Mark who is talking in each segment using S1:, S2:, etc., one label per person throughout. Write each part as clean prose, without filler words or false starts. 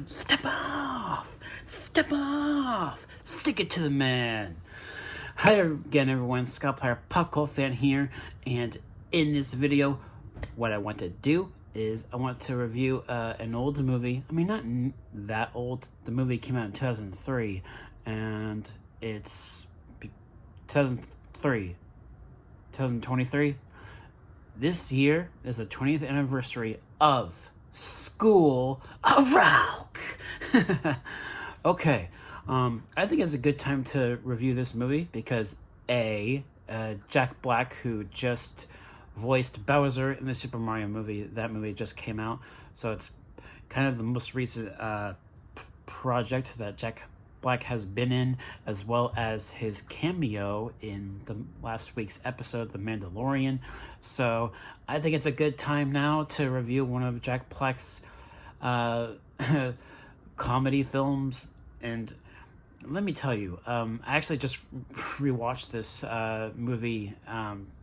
S1: Step off! Step off! Stick it to the man! Hi again, everyone. Scott Player Pop Cult Fan here, and in this video, what I want to do is I want to review an old movie. I mean, not that old. The movie came out in 2003, and it's 2003, 2023. This year is the 20th anniversary of School of Rock. Okay, I think it's a good time to review this movie because Jack Black, who just voiced Bowser in the Super Mario movie, that movie just came out, so it's kind of the most recent project that Jack Black has been in, as well as his cameo in the last week's episode, The Mandalorian. So I think it's a good time now to review one of Jack Black's comedy films. And let me tell you, I actually just rewatched this movie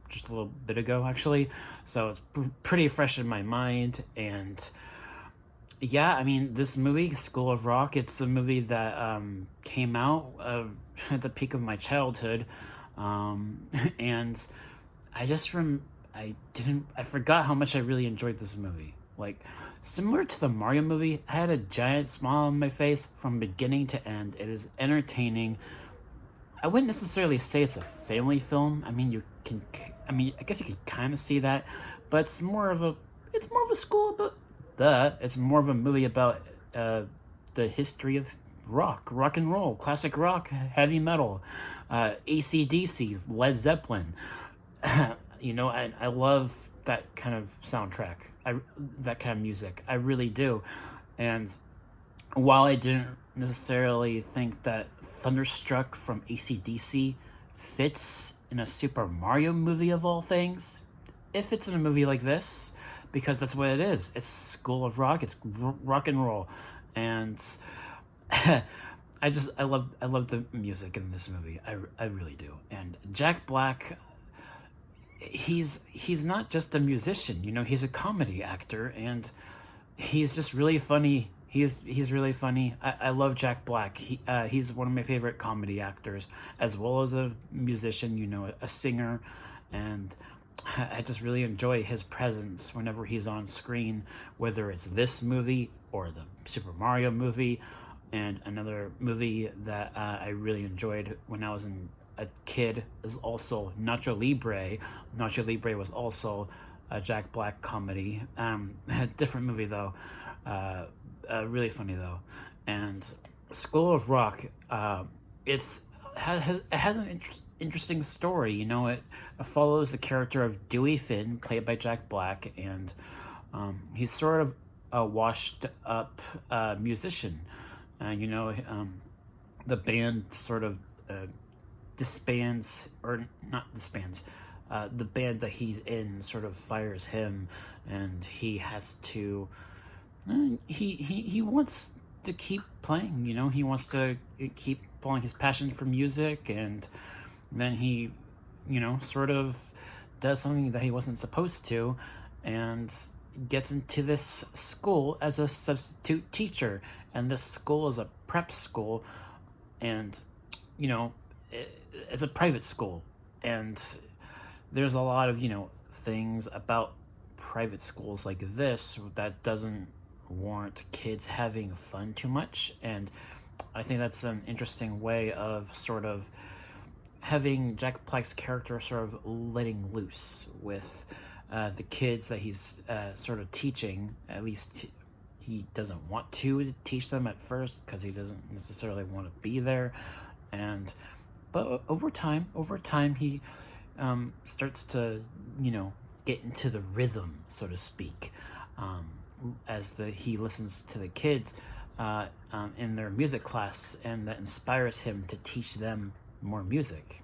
S1: just a little bit ago, actually. So it's pretty fresh in my mind. And yeah, I mean, this movie, School of Rock, it's a movie that came out at the peak of my childhood, and I just I forgot how much I really enjoyed this movie. Like, similar to the Mario movie, I had a giant smile on my face from beginning to end. It is entertaining. I wouldn't necessarily say it's a family film. I mean, I guess you can kind of see that, but it's more of a school about. It's more of a movie about the history of rock and roll, classic rock, heavy metal, AC/DC, Led Zeppelin. I love that kind of soundtrack, that kind of music. I really do. And while I didn't necessarily think that Thunderstruck from AC/DC fits in a Super Mario movie of all things, it fits in a movie like this, because that's what it is. It's School of Rock. It's rock and roll, and I love the music in this movie. I really do. And Jack Black, he's not just a musician. He's a comedy actor, and he's just really funny. He's really funny. I love Jack Black. He's one of my favorite comedy actors, as well as a musician. A singer, and I just really enjoy his presence whenever he's on screen, whether it's this movie or the Super Mario movie. And another movie that I really enjoyed when I was a kid is also Nacho Libre. Nacho Libre was also a Jack Black comedy. Different movie though. Really funny though. And School of Rock, it has an interesting story. It follows the character of Dewey Finn, played by Jack Black, and he's sort of a washed up musician. The band sort of disbands, or not disbands. The band that he's in sort of fires him, and he has to. He wants to keep playing. He wants to keep following his passion for music, and then he, sort of does something that he wasn't supposed to, and gets into this school as a substitute teacher. And this school is a prep school, and it's a private school, and there's a lot of things about private schools like this that doesn't warrant kids having fun too much. And I think that's an interesting way of sort of having Jack Black's character sort of letting loose with the kids that he's sort of teaching. At least he doesn't want to teach them at first, because he doesn't necessarily want to be there. But over time he starts to get into the rhythm, so to speak, as he listens to the kids in their music class, and that inspires him to teach them more music,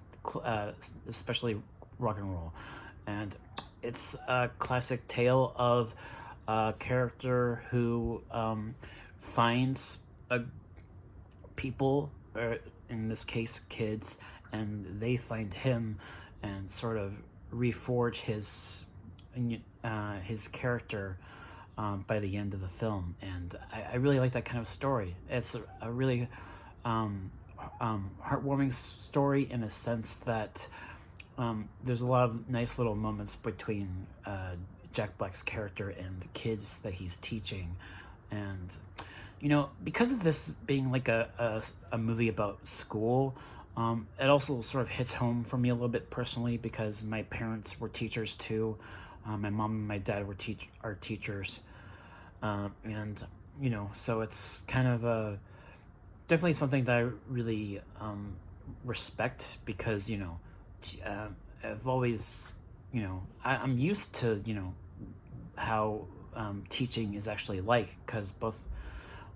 S1: especially rock and roll. And it's a classic tale of a character who finds people, or in this case kids, and they find him and sort of reforge his character by the end of the film, and I really like that kind of story. It's a really heartwarming story in a sense that there's a lot of nice little moments between Jack Black's character and the kids that he's teaching. And, you know, because of this being like a movie about school, it also sort of hits home for me a little bit personally because my parents were teachers too. My mom and my dad are teachers. And, you know, so it's kind of definitely something that I really respect because, you know, I've always, you know, I'm used to, you know, how teaching is actually like, because both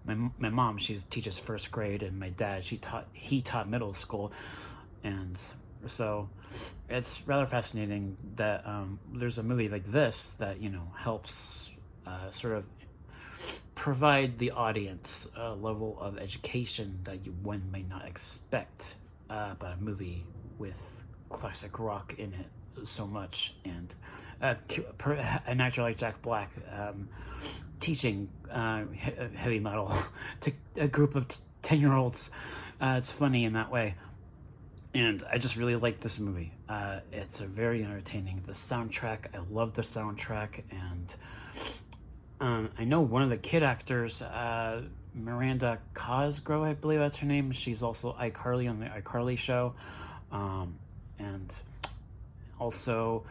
S1: my mom, she teaches first grade, and my dad, he taught middle school, and so it's rather fascinating that there's a movie like this that, you know, helps sort of provide the audience a level of education that one may not expect about a movie with classic rock in it so much, and an actor like Jack Black teaching heavy metal to a group of 10-year-olds. It's funny in that way, and I just really like this movie. It's a very entertaining. The soundtrack, I love the soundtrack, and I know one of the kid actors, Miranda Cosgrove, I believe that's her name. She's also iCarly on the iCarly show. And also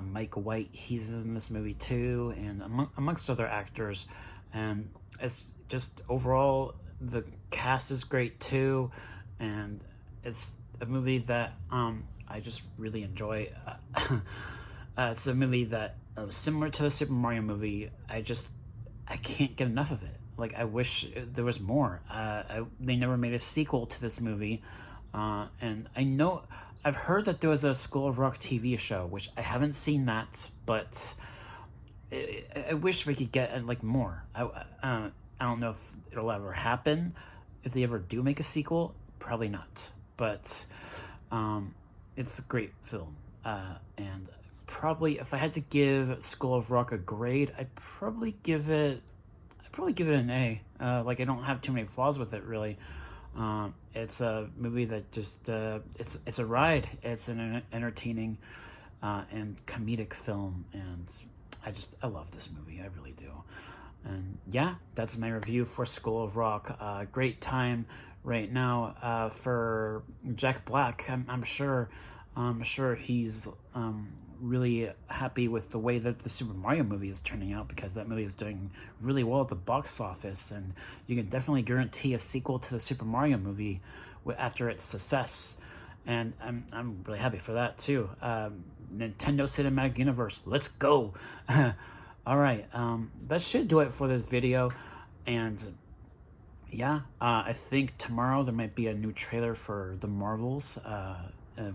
S1: Mike White, he's in this movie too, and amongst other actors. And it's just overall, the cast is great too, and it's a movie that I just really enjoy. It's a movie that similar to the Super Mario movie. I can't get enough of it. Like, I wish there was more. They never made a sequel to this movie, and I've heard that there was a School of Rock TV show, which I haven't seen that, but I wish we could get like more. I don't know if it'll ever happen. If they ever do make a sequel, probably not. But it's a great film, and probably if I had to give School of Rock a grade, I'd probably give it an A. Like, I don't have too many flaws with it, really. It's a movie that just it's a ride. It's an entertaining and comedic film, and I love this movie. I really do. And yeah, that's my review for School of Rock. Great time right now for Jack Black. I'm sure he's really happy with the way that the Super Mario movie is turning out, because that movie is doing really well at the box office, and you can definitely guarantee a sequel to the Super Mario movie after its success, and I'm really happy for that too. Nintendo Cinematic Universe, let's go. All right, that should do it for this video, and yeah, I think tomorrow there might be a new trailer for The Marvels,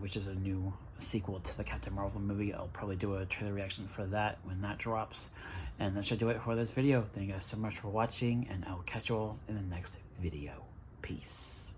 S1: which is a new sequel to the Captain Marvel movie. I'll probably do a trailer reaction for that when that drops. And that should do it for this video. Thank you guys so much for watching, and I'll catch you all in the next video. Peace.